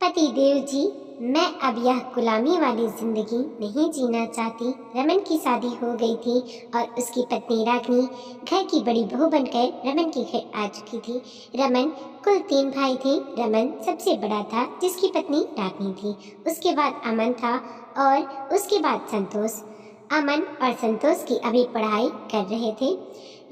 पति देव जी, मैं अब यह गुलामी वाली जिंदगी नहीं जीना चाहती। रमन की शादी हो गई थी और उसकी पत्नी रागिनी घर की बड़ी बहू बनकर रमन के घर आ चुकी थी। रमन कुल 3 भाई थे। रमन सबसे बड़ा था, जिसकी पत्नी रागिनी थी। उसके बाद अमन था और उसके बाद संतोष। अमन और संतोष की अभी पढ़ाई कर रहे थे।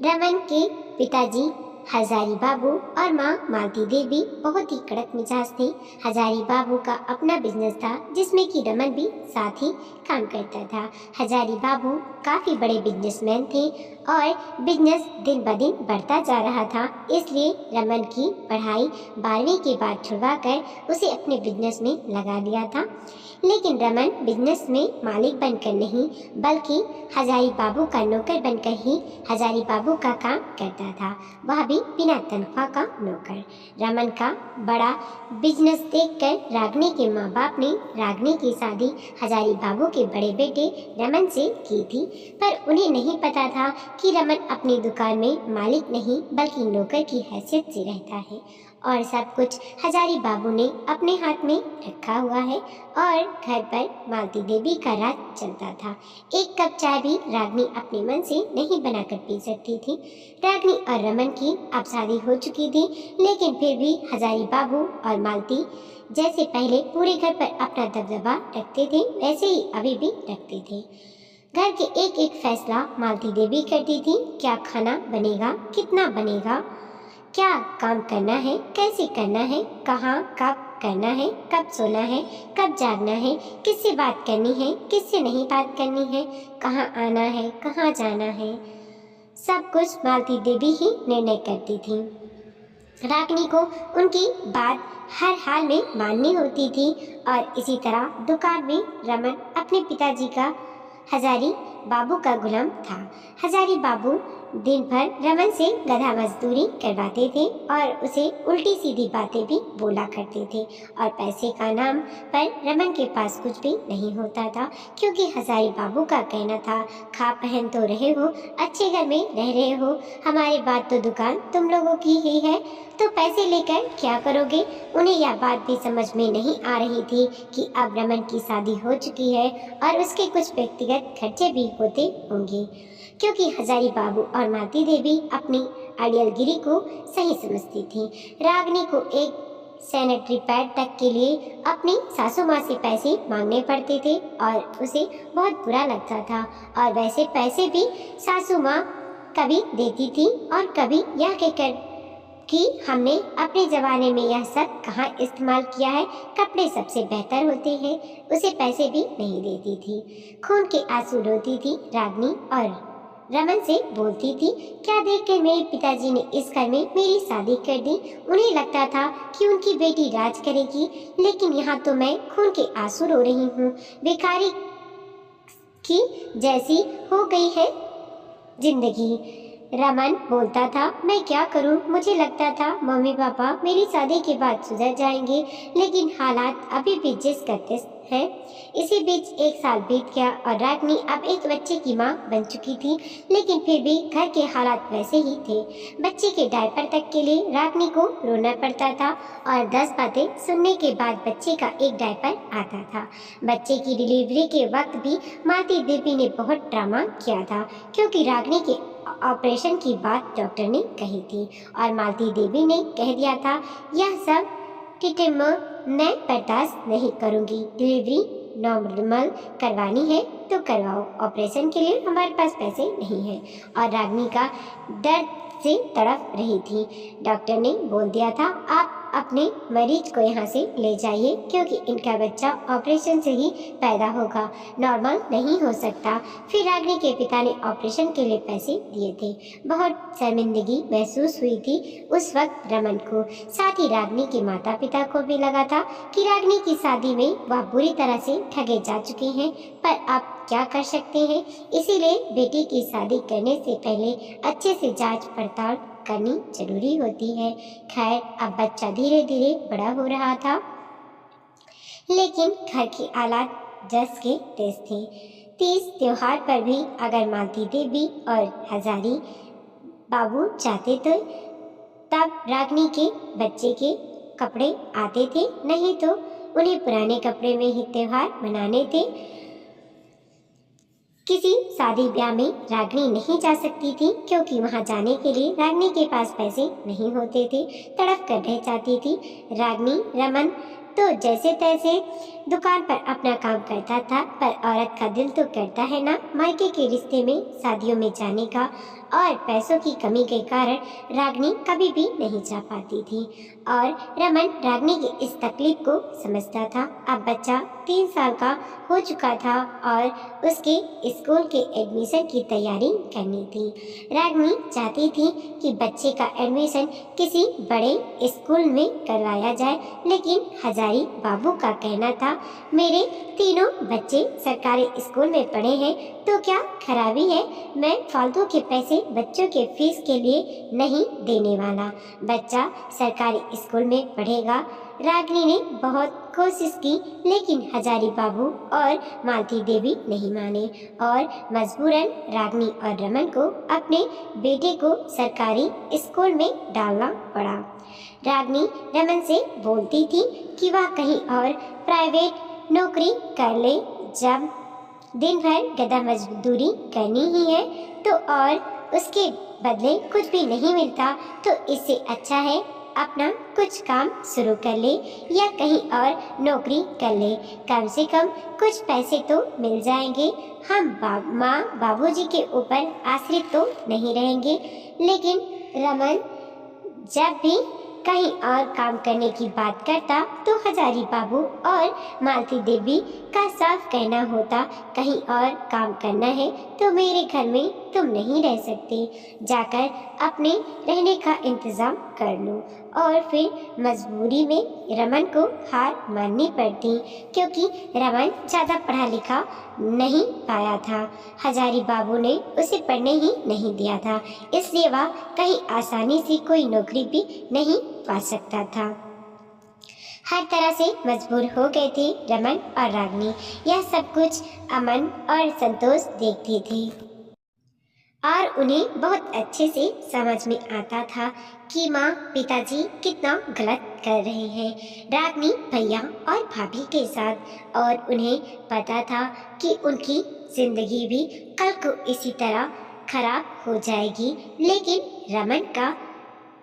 रमन के पिताजी हजारी बाबू और माँ मालती देवी बहुत ही कड़क मिजाज थे। हजारी बाबू का अपना बिजनेस था, जिसमें कि रमन भी साथ ही काम करता था। हजारी बाबू काफी बड़े बिजनेसमैन थे और बिजनेस दिन ब दिन बढ़ता जा रहा था। इसलिए रमन की पढ़ाई 12वीं के बाद छुड़वाकर उसे अपने बिजनेस में लगा दिया था। लेकिन रमन बिजनेस में मालिक बनकर नहीं, बल्कि हजारी बाबू का नौकर बनकर ही हजारी बाबू का काम करता था, वह भी बिना तनख्वाह का नौकर। रमन का बड़ा बिजनेस देखकर रागिनी के माँ बाप ने रागिनी की शादी हजारी बाबू के बड़े बेटे रमन से की थी। पर उन्हें नहीं पता था कि रमन अपनी दुकान में मालिक नहीं, बल्कि नौकर की हैसियत से रहता है और सब कुछ हजारी बाबू ने अपने हाथ में रखा हुआ है और घर पर मालती देवी का राज चलता था। एक कप चाय भी रागिनी अपने मन से नहीं बनाकर पी सकती थी। रागिनी और रमन की अब शादी हो चुकी थी, लेकिन फिर भी हजारी बाबू और मालती जैसे पहले पूरे घर पर अपना दबदबा रखते थे, वैसे ही अभी भी रखते थे। घर के एक एक फैसला मालती देवी करती थी। क्या खाना बनेगा, कितना बनेगा, क्या काम करना है, कैसे करना है, कहाँ कब करना है, कब सोना है, कब जागना है, किससे बात करनी है, किससे नहीं बात करनी है, कहाँ आना है, कहाँ जाना है, सब कुछ मालती देवी ही निर्णय करती थी। रागिनी को उनकी बात हर हाल में माननी होती थी और इसी तरह दुकान में रमन अपने पिताजी का हजारी बाबू का गुलाम था। हजारी बाबू दिन भर रमन से गधा मजदूरी करवाते थे और उसे उल्टी सीधी बातें भी बोला करते थे और पैसे का नाम पर रमन के पास कुछ भी नहीं होता था, क्योंकि हजारी बाबू का कहना था, खा पहन तो रहे हो, अच्छे घर में रह रहे हो, हमारे बाद तो दुकान तुम लोगों की ही है, तो पैसे लेकर क्या करोगे। उन्हें यह बात भी समझ में नहीं आ रही थी कि अब रमन की शादी हो चुकी है और उसके कुछ व्यक्तिगत खर्चे भी होते होंगे, क्योंकि हजारी बाबू और मालती देवी अपनी अड़ियलगिरी को सही समझती थी। रागिनी को एक सैनिटरी पैड तक के लिए अपनी सासू माँ से पैसे मांगने पड़ते थे और उसे बहुत बुरा लगता था। और वैसे पैसे भी सासू माँ कभी देती थी और कभी यह कहकर कि हमने अपने ज़माने में यह सब कहाँ इस्तेमाल किया है, कपड़े सबसे बेहतर होते हैं, उसे पैसे भी नहीं देती थी। खून के आंसू रोती थी रागिनी और रमन से बोलती थी, क्या देखकर मेरे पिताजी ने इस घर में मेरी शादी कर दी। उन्हें लगता था कि उनकी बेटी राज करेगी, लेकिन यहाँ तो मैं खून के आंसू रो रही हूँ। भिखारी की जैसी हो गई है जिंदगी। रमन बोलता था, मैं क्या करूं, मुझे लगता था मम्मी पापा मेरी शादी के बाद सुधर जाएंगे, लेकिन हालात अभी भी जिस करते हैं। इसी बीच 1 साल बीत गया और रागिनी अब एक बच्चे की मां बन चुकी थी, लेकिन फिर भी घर के हालात वैसे ही थे। बच्चे के डायपर तक के लिए रागिनी को रोना पड़ता था और 10 बातें सुनने के बाद बच्चे का एक डायपर आता था। बच्चे की डिलीवरी के वक्त भी मालती देवी ने बहुत ड्रामा किया था, क्योंकि रागिनी के ऑपरेशन की बात डॉक्टर ने कही थी और मालती देवी ने कह दिया था, यह सब टिटिम मैं बर्दाश्त नहीं करूंगी। डिलीवरी नॉर्मल करवानी है तो करवाओ, ऑपरेशन के लिए हमारे पास पैसे नहीं हैं। और रागिनी का दर्द से तड़प रही थी। डॉक्टर ने बोल दिया था, आप अपने मरीज को यहाँ से ले जाइए, क्योंकि इनका बच्चा ऑपरेशन से ही पैदा होगा, नॉर्मल नहीं हो सकता। फिर रागिनी के पिता ने ऑपरेशन के लिए पैसे दिए थे। बहुत शर्मिंदगी महसूस हुई थी उस वक्त रमन को। साथ ही रागिनी के माता पिता को भी लगा था कि रागिनी की शादी में वह बुरी तरह से ठगे जा चुके हैं, पर अब क्या कर सकते हैं। इसीलिए बेटी की शादी करने से पहले अच्छे से जांच पड़ताल करनी जरूरी होती है। खैर, अब बच्चा धीरे धीरे बड़ा हो रहा था, लेकिन घर के हालात जस के तेज थे। तीज त्योहार पर भी अगर मालती देवी और हजारी बाबू चाहते थे तब रागिनी के बच्चे के कपड़े आते थे, नहीं तो उन्हें पुराने कपड़े में ही त्योहार मनाने थे। किसी शादी ब्याह में रागिनी नहीं जा सकती थी क्योंकि वहां जाने के लिए रागिनी के पास पैसे नहीं होते थे। तड़प कर रह जाती थी। रागिनी रमन तो जैसे तैसे दुकान पर अपना काम करता था, पर औरत का दिल तो करता है ना मायके के रिश्ते में शादियों में जाने का, और पैसों की कमी के कारण रागिनी कभी भी नहीं जा पाती थी। और रमन रागिनी की इस तकलीफ को समझता था। अब बच्चा 3 साल का हो चुका था और उसके स्कूल के एडमिशन की तैयारी करनी थी। रागिनी चाहती थी कि बच्चे का एडमिशन किसी बड़े स्कूल में करवाया जाए, लेकिन हजारी बाबू का कहना था, मेरे तीनों बच्चे सरकारी स्कूल में पढ़े हैं तो क्या खराबी है, मैं फालतू के पैसे बच्चों के फीस के लिए नहीं देने वाला। बच्चा सरकारी स्कूल में पढ़ेगा। रागिनी ने बहुत कोशिश की, लेकिन हजारी बाबू और मालती देवी नहीं माने और मजबूरन रागिनी और रमन को अपने बेटे को सरकारी स्कूल में डालना पड़ा। रागिनी रमन से बोलती थी कि वह कहीं और प्राइवेट नौकरी कर ले, जब दिन भर गधा मजदूरी करनी ही है तो, और उसके बदले कुछ भी नहीं मिलता, तो इससे अच्छा है अपना कुछ काम शुरू कर ले या कहीं और नौकरी कर ले, कम से कम कुछ पैसे तो मिल जाएंगे, हम माँ बाबूजी के ऊपर आश्रित तो नहीं रहेंगे। लेकिन रमन जब भी कहीं और काम करने की बात करता तो हजारी बाबू और मालती देवी का साफ कहना होता, कहीं और काम करना है तो मेरे घर में तुम नहीं रह सकते, जाकर अपने रहने का इंतजाम कर लो। और फिर मजबूरी में रमन को हार माननी पड़ती, क्योंकि रमन ज़्यादा पढ़ा लिखा नहीं पाया था। हजारी बाबू ने उसे पढ़ने ही नहीं दिया था, इसलिए वह कहीं आसानी से कोई नौकरी भी नहीं पा सकता था। हर तरह से मजबूर हो गए थे रमन और रागिनी। यह सब कुछ अमन और संतोष देखते थे और उन्हें बहुत अच्छे से समझ में आता था कि माँ पिताजी कितना गलत कर रहे हैं रागिनी भैया और भाभी के साथ, और उन्हें पता था कि उनकी जिंदगी भी कल को इसी तरह खराब हो जाएगी। लेकिन रमन का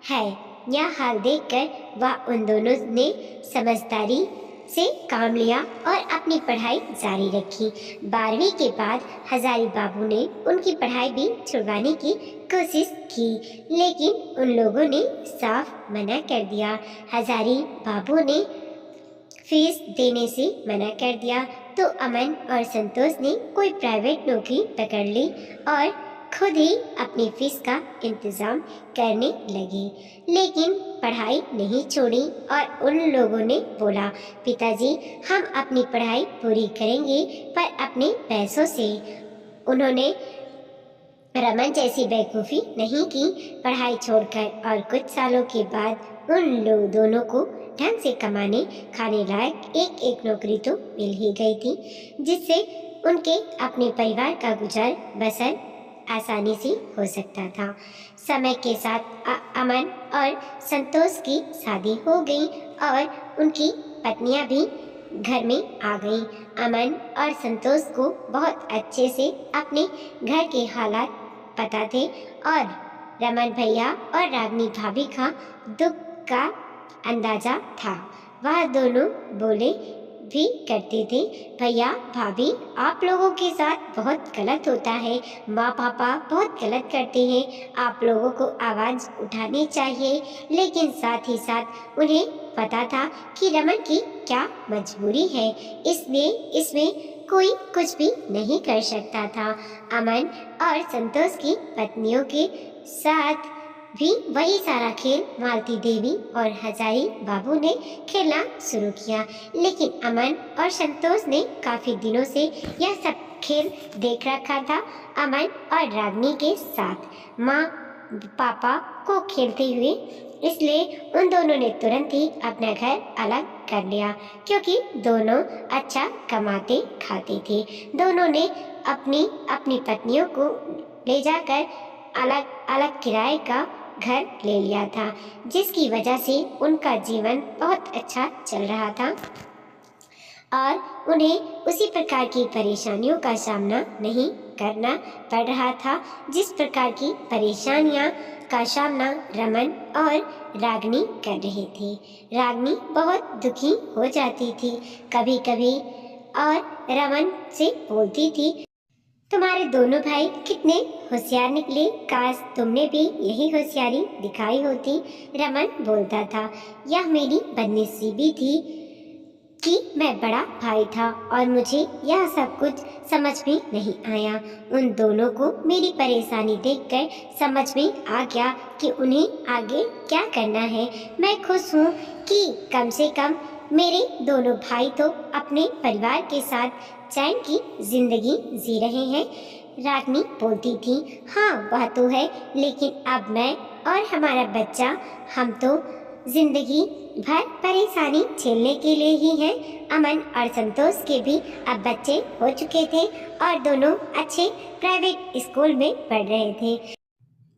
है यह हाल देखकर वह उन दोनों ने समझदारी से काम लिया और अपनी पढ़ाई जारी रखी। 12वीं के बाद हजारी बाबू ने उनकी पढ़ाई भी छुड़वाने की कोशिश की, लेकिन उन लोगों ने साफ मना कर दिया। हजारी बाबू ने फीस देने से मना कर दिया तो अमन और संतोष ने कोई प्राइवेट नौकरी पकड़ ली और खुद ही अपनी फीस का इंतजाम करने लगे, लेकिन पढ़ाई नहीं छोड़ी। और उन लोगों ने बोला, पिताजी हम अपनी पढ़ाई पूरी करेंगे पर अपने पैसों से। उन्होंने रमन जैसी बेवकूफ़ी नहीं की, पढ़ाई छोड़कर, और कुछ सालों के बाद उन लोग दोनों को ढंग से कमाने खाने लायक एक एक नौकरी तो मिल ही गई थी, जिससे उनके अपने परिवार का गुजर बसर आसानी से हो सकता था। समय के साथ अमन और संतोष की शादी हो गई और उनकी पत्नियां भी घर में आ गईं। अमन और संतोष को बहुत अच्छे से अपने घर के हालात पता थे और रमन भैया और रागिनी भाभी का दुख का अंदाजा था। वह दोनों बोले भी करते थे, भैया भाभी आप लोगों के साथ बहुत गलत होता है, माँ पापा बहुत गलत करते हैं, आप लोगों को आवाज़ उठानी चाहिए। लेकिन साथ ही साथ उन्हें पता था कि रमन की क्या मजबूरी है, इसलिए इसमें कोई कुछ भी नहीं कर सकता था। अमन और संतोष की पत्नियों के साथ भी वही सारा खेल मालती देवी और हजारी बाबू ने खेलना शुरू किया, लेकिन अमन और संतोष ने काफी दिनों से यह सब खेल देख रखा था। अमन और रागिनी के साथ माँ पापा को खेलते हुए, इसलिए उन दोनों ने तुरंत ही अपना घर अलग कर लिया, क्योंकि दोनों अच्छा कमाते खाते थे। दोनों ने अपनी अपनी पत्नियों को ले जाकर अलग अलग किराए का घर ले लिया था, जिसकी वजह से उनका जीवन बहुत अच्छा चल रहा था। और उन्हें उसी प्रकार की परेशानियों का सामना नहीं करना पड़ रहा था जिस प्रकार की परेशानियां का सामना रमन और रागनी कर रहे थे। रागनी बहुत दुखी हो जाती थी कभी कभी और रमन से बोलती थी, तुम्हारे दोनों भाई कितने होशियार निकले, काश तुमने भी यही होशियारी दिखाई होती। रमन बोलता था, यह मेरी बदनसीबी थी कि मैं बड़ा भाई था और मुझे यह सब कुछ समझ में नहीं आया। उन दोनों को मेरी परेशानी देखकर समझ में आ गया कि उन्हें आगे क्या करना है। मैं खुश हूँ कि कम से कम मेरे दोनों भाई तो अपने परिवार के साथ चैन की जिंदगी जी रहे हैं। रागनी बोलती थी, हाँ वह तो है, लेकिन अब मैं और हमारा बच्चा, हम तो जिंदगी भर परेशानी झेलने के लिए ही है। अमन और संतोष के भी अब बच्चे हो चुके थे और दोनों अच्छे प्राइवेट स्कूल में पढ़ रहे थे।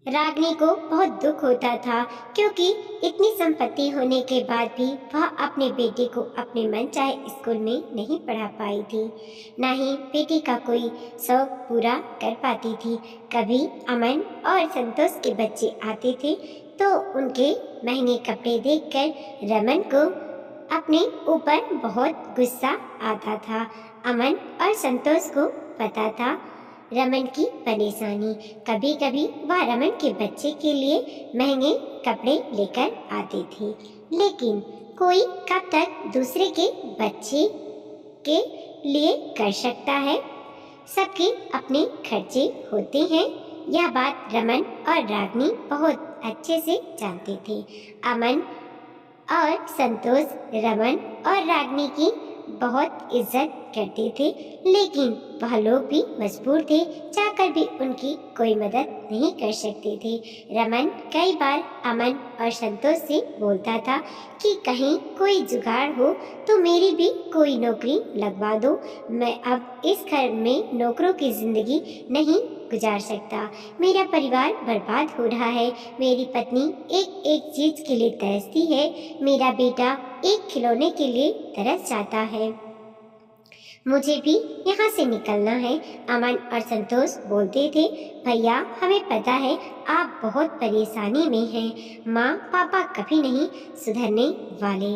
रागनी को बहुत दुख होता था क्योंकि इतनी संपत्ति होने के बाद भी वह अपने बेटे को अपने मनचाहे स्कूल में नहीं पढ़ा पाई थी, न ही बेटी का कोई शौक पूरा कर पाती थी। कभी अमन और संतोष के बच्चे आते थे तो उनके महंगे कपड़े देखकर रमन को अपने ऊपर बहुत गुस्सा आता था। अमन और संतोष को पता था रमन की परेशानी। कभी कभी वह रमन के बच्चे के लिए महंगे कपड़े लेकर आते थे, लेकिन कोई कब तक दूसरे के बच्चे के लिए कर सकता है। सबके अपने खर्चे होते हैं। यह बात रमन और रागनी बहुत अच्छे से जानते थे। अमन और संतोष रमन और रागनी की बहुत इज्जत करते थे, लेकिन वह लोग भी मजबूर थे, चाहकर भी उनकी कोई मदद नहीं कर सकते थे। रमन कई बार अमन और संतोष से बोलता था कि कहीं कोई जुगाड़ हो तो मेरी भी कोई नौकरी लगवा दो। मैं अब इस घर में नौकरों की जिंदगी नहीं गुजार सकता। मेरा परिवार बर्बाद हो रहा है। मेरी पत्नी एक एक चीज के लिए तरसती है। मेरा बेटा एक खिलौने के लिए तरस जाता है। मुझे भी यहाँ से निकलना है। अमन और संतोष बोलते थे, भैया हमें पता है आप बहुत परेशानी में हैं। माँ पापा कभी नहीं सुधरने वाले,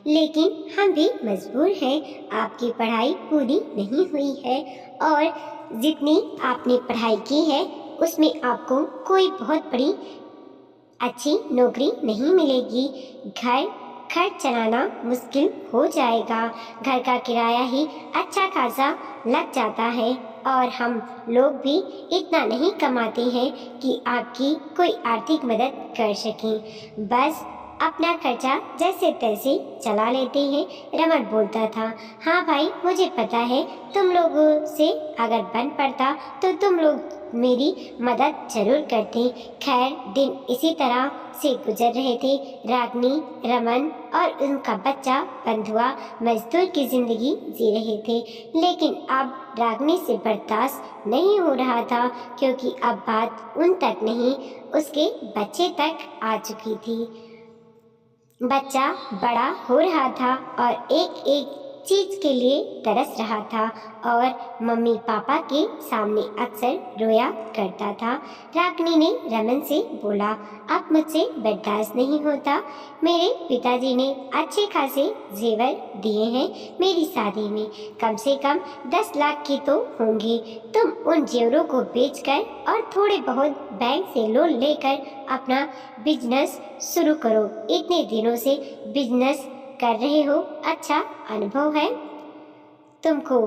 लेकिन हम भी मजबूर हैं। आपकी पढ़ाई पूरी नहीं हुई है और जितनी आपने पढ़ाई की है उसमें आपको कोई बहुत बड़ी अच्छी नौकरी नहीं मिलेगी। घर खर्च चलाना मुश्किल हो जाएगा। घर का किराया ही अच्छा खासा लग जाता है और हम लोग भी इतना नहीं कमाते हैं कि आपकी कोई आर्थिक मदद कर सकें। बस अपना खर्चा जैसे तैसे चला लेते हैं। रमन बोलता था, हाँ भाई मुझे पता है, तुम लोगों से अगर बन पड़ता तो तुम लोग मेरी मदद जरूर करते। खैर दिन इसी तरह से गुजर रहे थे। रागनी, रमन और उनका बच्चा बंधुआ मजदूर की जिंदगी जी रहे थे, लेकिन अब रागनी से बर्दाश्त नहीं हो रहा था क्योंकि अब बात उन तक नहीं, उसके बच्चे तक आ चुकी थी। बच्चा बड़ा हो रहा था और एक एक चीज के लिए तरस रहा था और मम्मी पापा के सामने अक्सर रोया करता था। रागनी ने रमन से बोला, अब मुझसे बर्दाश्त नहीं होता। मेरे पिताजी ने अच्छे खासे जेवर दिए हैं मेरी शादी में, कम से कम 10 लाख की तो होंगे। तुम उन जेवरों को बेचकर और थोड़े बहुत बैंक से लोन लेकर अपना बिजनेस शुरू करो। इतने दिनों से बिजनेस कर रहे हो, अच्छा अनुभव है तुमको,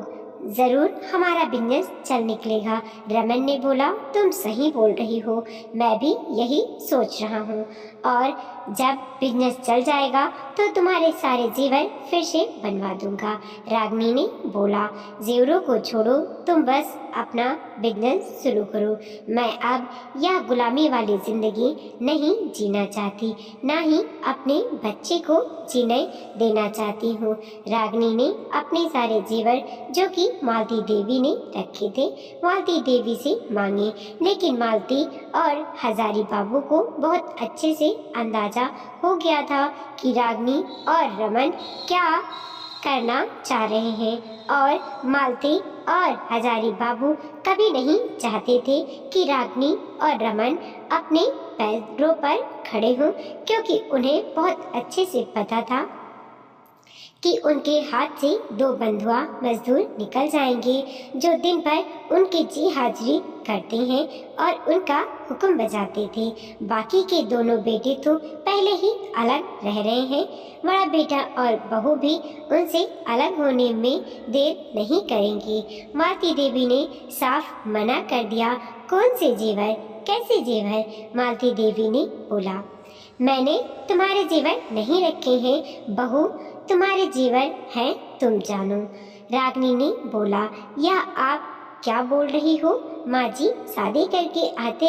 जरूर हमारा बिजनेस चल निकलेगा। रमन ने बोला, तुम सही बोल रही हो, मैं भी यही सोच रहा हूँ और जब बिजनेस चल जाएगा तो तुम्हारे सारे जेवर फिर से बनवा दूंगा। रागनी ने बोला, जेवरों को छोड़ो, तुम बस अपना बिजनेस शुरू करो। मैं अब यह गुलामी वाली जिंदगी नहीं जीना चाहती, ना ही अपने बच्चे को जीने देना चाहती हूँ। रागनी ने अपने सारे जेवर जो कि मालती देवी ने रखे थे मालती देवी से मांगे, लेकिन मालती और हजारी बाबू को बहुत अच्छे से अंदाजा हो गया था कि रागनी और रमन क्या करना चाह रहे हैं और मालती और हजारी बाबू कभी नहीं चाहते थे कि रागनी और रमन अपने पैरों पर खड़े हों, क्योंकि उन्हें बहुत अच्छे से पता था कि उनके हाथ से दो बंधुआ मजदूर निकल जाएंगे जो दिन भर उनकी जी हाजिरी करते हैं और उनका हुक्म बजाते थे। बाकी के दोनों बेटे तो पहले ही अलग रह रहे हैं। बड़ा बेटा और बहू भी उनसे अलग होने में देर नहीं करेंगे। मालती देवी ने साफ मना कर दिया। कौन से जेवर, कैसे जेवर? मालती देवी ने बोला, मैंने तुम्हारे जेवर नहीं रखे हैं बहू, तुम्हारे जेवर हैं तुम जानो। रागनी ने बोला, यह आप क्या बोल रही हो माँ जी? शादी करके आते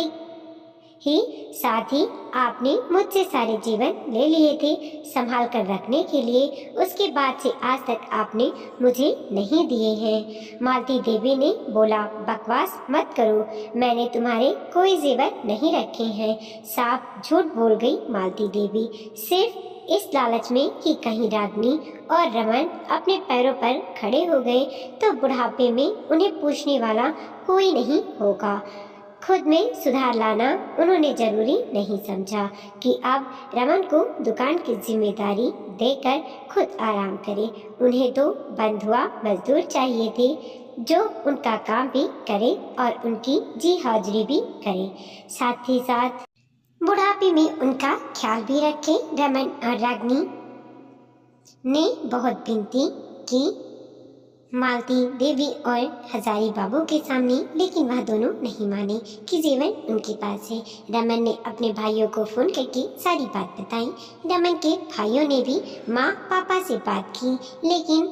ही साथ ही आपने मुझसे सारे जेवर ले लिए थे संभाल कर रखने के लिए, उसके बाद से आज तक आपने मुझे नहीं दिए हैं। मालती देवी ने बोला, बकवास मत करो, मैंने तुम्हारे कोई जेवर नहीं रखे हैं। साफ झूठ बोल गई मालती देवी, सिर्फ इस लालच में कि कहीं रागनी और रमन अपने पैरों पर खड़े हो गए तो बुढ़ापे में उन्हें पूछने वाला कोई नहीं होगा। खुद में सुधार लाना उन्होंने जरूरी नहीं समझा कि अब रमन को दुकान की जिम्मेदारी देकर खुद आराम करे। उन्हें तो बंधुआ मजदूर चाहिए थे जो उनका काम भी करे और उनकी जी हाजिरी भी करे, साथ ही साथ बुढ़ापे में उनका ख्याल भी रखे। रमन और रागनी ने बहुत विनती की मालती देवी और हजारी बाबू के सामने, लेकिन वह दोनों नहीं माने कि जेवर उनके पास है। रमन ने अपने भाइयों को फोन करके सारी बात बताई। रमन के भाइयों ने भी माँ पापा से बात की, लेकिन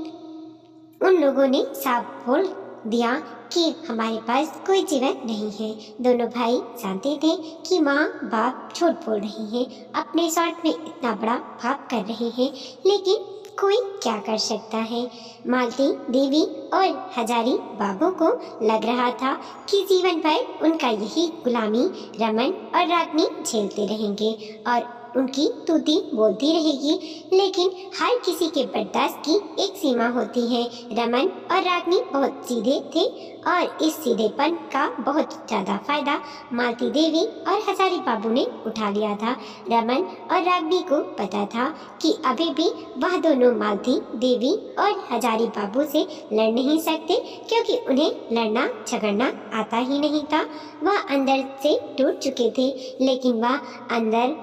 उन लोगों ने साफ बोल दिया कि हमारे पास कोई जेवर नहीं है। दोनों भाई जानते थे कि माँ बाप झूठ बोल रहे हैं, अपने स्वार्थ में इतना बड़ा पाप कर रहे हैं, लेकिन कोई क्या कर सकता है। मालती देवी और हजारी बाबू को लग रहा था कि जीवन भर उनका यही गुलामी रमन और रागनी झेलते रहेंगे और उनकी तूती बोलती रहेगी, लेकिन हर किसी के बर्दाश्त की एक सीमा होती है। रमन और रागनी बहुत सीधे थे और इस सीधेपन का बहुत ज्यादा फायदा मालती देवी और हजारी बाबू ने उठा लिया था। रमन और रागनी को पता था कि अभी भी वह दोनों मालती देवी और हजारी बाबू से लड़ नहीं सकते, क्योंकि उन्हें लड़ना झगड़ना आता ही नहीं था। वह अंदर से टूट चुके थे, लेकिन वह अंदर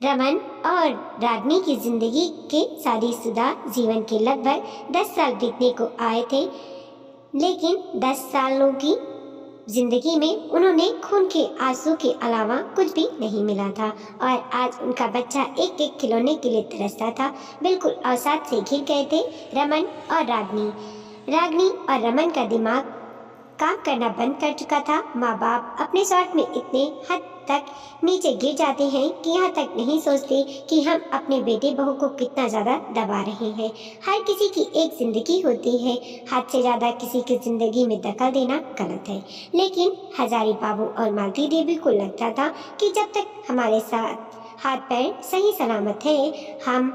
रमन और रागनी की जिंदगी के शादीशुदा जीवन के लगभग 10 साल बीतने को आए थे, लेकिन 10 सालों की जिंदगी में उन्होंने खून के आंसू के अलावा कुछ भी नहीं मिला था और आज उनका बच्चा एक एक खिलौने के लिए तरसता था। बिल्कुल अवसाद से घिर गए थे रमन और रागनी। रागनी और रमन का दिमाग काम करना बंद कर चुका था। माँ बाप अपने स्वार्थ में इतने हद तक नीचे गिर जाते हैं कि यहाँ तक नहीं सोचते कि हम अपने बेटे बहू को कितना ज्यादा दबा रहे हैं। हर किसी की एक जिंदगी होती है, हद से ज्यादा किसी की जिंदगी में दखल देना गलत है। लेकिन हजारी बाबू और मालती देवी को लगता था कि जब तक हमारे साथ हाथ पैर सही सलामत है, हम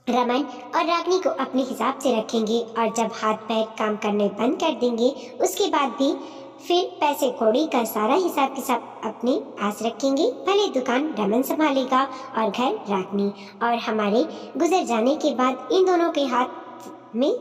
रमन और रागनी को अपने हिसाब से रखेंगे और जब हाथ पैर काम करने बंद कर देंगे उसके बाद भी फिर पैसे कौड़ी का सारा हिसाब किताब अपने पास रखेंगे। भले दुकान रमन संभालेगा और घर रागनी, और हमारे गुजर जाने के बाद इन दोनों के हाथ में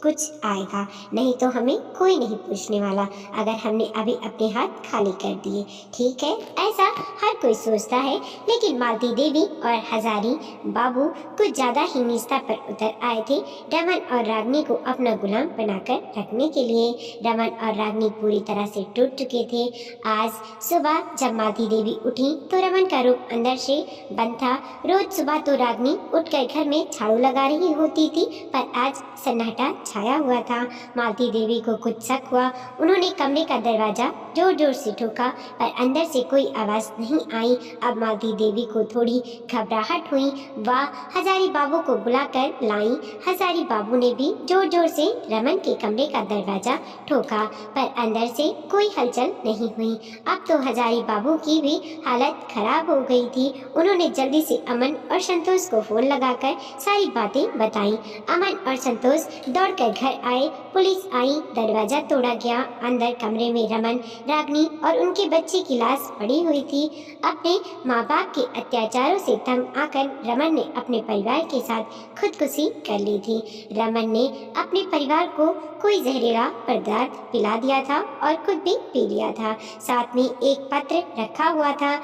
कुछ आएगा, नहीं तो हमें कोई नहीं पूछने वाला अगर हमने अभी अपने हाथ खाली कर दिए। ठीक है, ऐसा हर कोई सोचता है, लेकिन मालती देवी और हजारी बाबू कुछ ज्यादा ही निस्ता पर उतर आए थे रमन और रागनी को अपना गुलाम बनाकर रखने के लिए। रमन और रागनी पूरी तरह से टूट चुके थे। आज सुबह जब मालती देवी उठी तो रमन का रूप अंदर से बंद था। रोज सुबह तो रागनी उठकर घर में झाड़ू लगा रही होती थी, पर आज सन्नाटा छाया हुआ था। मालती देवी को कुछ शक हुआ। उन्होंने कमरे का दरवाजा जोर जोर से ठोका पर अंदर से कोई आवाज़ नहीं आई। अब मालती देवी को थोड़ी घबराहट हुई। वह हजारी बाबू को बुलाकर लाई। हजारी बाबू ने भी जोर जोर से रमन के कमरे का दरवाजा ठोका पर अंदर से कोई हलचल नहीं हुई। अब तो हजारी बाबू की भी हालत खराब हो गई थी। उन्होंने जल्दी से अमन और संतोष को फोन लगाकर सारी बातें बताई। अमन और संतोष दौड़कर घर आए। पुलिस आई, दरवाजा तोड़ा गया। अंदर कमरे में रमन, रागनी और उनके बच्चे की लाश पड़ी हुई थी। अपने माँ बाप के अत्याचारों से तंग आकर रमन ने अपने परिवार के साथ खुदकुशी कर ली थी। रमन ने अपने परिवार को कोई जहरीला पदार्थ पिला दिया था और खुद भी पी लिया था। साथ में एक पत्र रखा हुआ था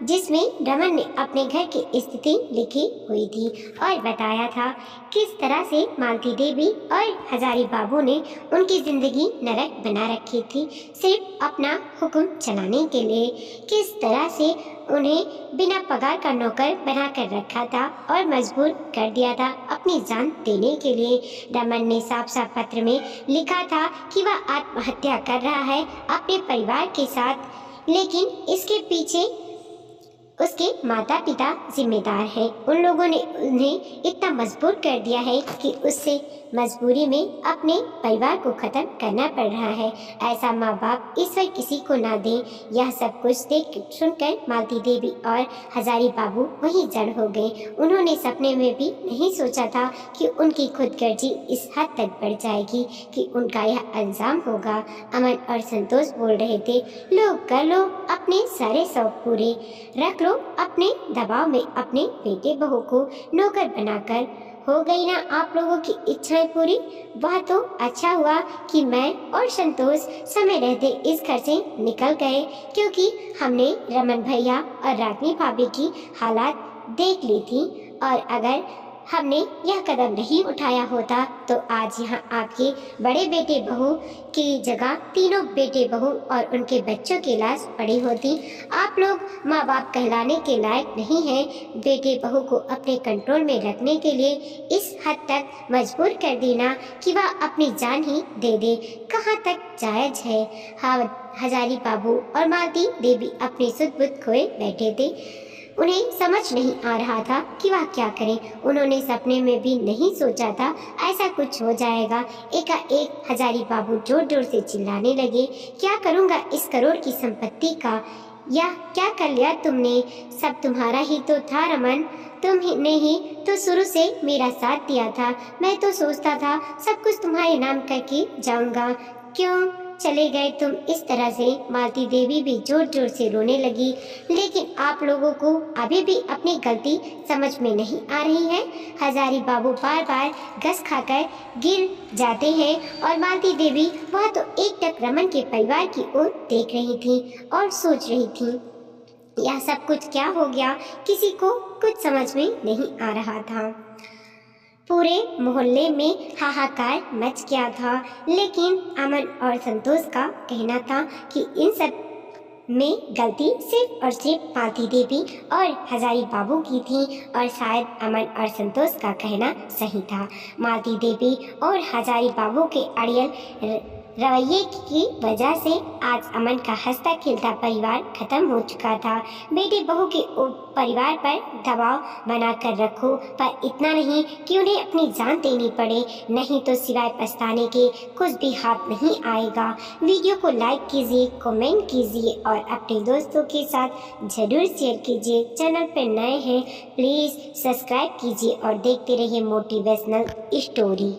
जिसमें रमन ने अपने घर की स्थिति लिखी हुई थी और बताया था किस तरह से मालती देवी और हजारी बाबू ने उनकी जिंदगी नरक बना रखी थी, सिर्फ अपना हुक्म चलाने के लिए। किस तरह से उन्हें बिना पगार का नौकर बनाकर रखा था और मजबूर कर दिया था अपनी जान देने के लिए। रमन ने साफ साफ पत्र में लिखा था कि वह आत्महत्या कर रहा है अपने परिवार के साथ, लेकिन इसके पीछे उसके माता पिता जिम्मेदार हैं। उन लोगों ने उन्हें इतना मजबूर कर दिया है कि उससे मजबूरी में अपने परिवार को खत्म करना पड़ रहा है। ऐसा माँ बाप ईश्वर किसी को ना दे। यह सब कुछ देख सुनकर मालती देवी और हजारी बाबू वहीं जड़ हो गए। उन्होंने सपने में भी नहीं सोचा था कि उनकी खुदगर्जी इस हद तक बढ़ जाएगी कि उनका यह अंजाम होगा। अमन और संतोष बोल रहे थे, लो कर लो अपने सारे शौक पूरे, रख लो अपने दबाव में अपने बेटे बहू को नौकर बनाकर। हो गई ना आप लोगों की इच्छाएं पूरी। वह तो अच्छा हुआ कि मैं और संतोष समय रहते इस घर से निकल गए, क्योंकि हमने रमन भैया और रागनी भाभी की हालात देख ली थी। और अगर हमने यह कदम नहीं उठाया होता तो आज यहाँ आपके बड़े बेटे बहू की जगह तीनों बेटे बहू और उनके बच्चों की लाश पड़ी होती। आप लोग माँ बाप कहलाने के लायक नहीं हैं। बेटे बहू को अपने कंट्रोल में रखने के लिए इस हद तक मजबूर कर देना कि वह अपनी जान ही दे दे, कहाँ तक जायज़ है। हाँ, हजारी बाबू और मालती देवी अपने सुध बुध खोए बैठे थे। उन्हें समझ नहीं आ रहा था कि वह क्या करें। उन्होंने सपने में भी नहीं सोचा था ऐसा कुछ हो जाएगा। एकाएक हजारी बाबू जोर जोर से चिल्लाने लगे, क्या करूँगा इस करोड़ की संपत्ति का? यह क्या कर लिया तुमने? सब तुम्हारा ही तो था रमन, तुमने ही तो शुरू से मेरा साथ दिया था। मैं तो सोचता था सब कुछ तुम्हारे नाम करके जाऊंगा, क्यों चले गए तुम इस तरह से? मालती देवी भी जोर जोर से रोने लगी। लेकिन आप लोगों को अभी भी अपनी गलती समझ में नहीं आ रही है। हजारी बाबू बार बार घस खाकर गिर जाते हैं और मालती देवी वह तो एकटक रमन के परिवार की ओर देख रही थी और सोच रही थी, यह सब कुछ क्या हो गया? किसी को कुछ समझ में नहीं आ रहा था। पूरे मोहल्ले में हाहाकार मच गया था। लेकिन अमन और संतोष का कहना था कि इन सब में गलती सिर्फ और सिर्फ मालती देवी और हजारी बाबू की थी और शायद अमन और संतोष का कहना सही था। मालती देवी और हजारी बाबू के अड़ियल रवैये की वजह से आज अमन का हंसता खिलता परिवार खत्म हो चुका था। बेटे बहू के परिवार पर दबाव बनाकर रखो, पर इतना नहीं कि उन्हें अपनी जान देनी पड़े, नहीं तो सिवाय पछताने के कुछ भी हाथ नहीं आएगा। वीडियो को लाइक कीजिए, कमेंट कीजिए और अपने दोस्तों के साथ जरूर शेयर कीजिए। चैनल पर नए हैं प्लीज़ सब्सक्राइब कीजिए और देखते रहिए मोटिवेशनल स्टोरी।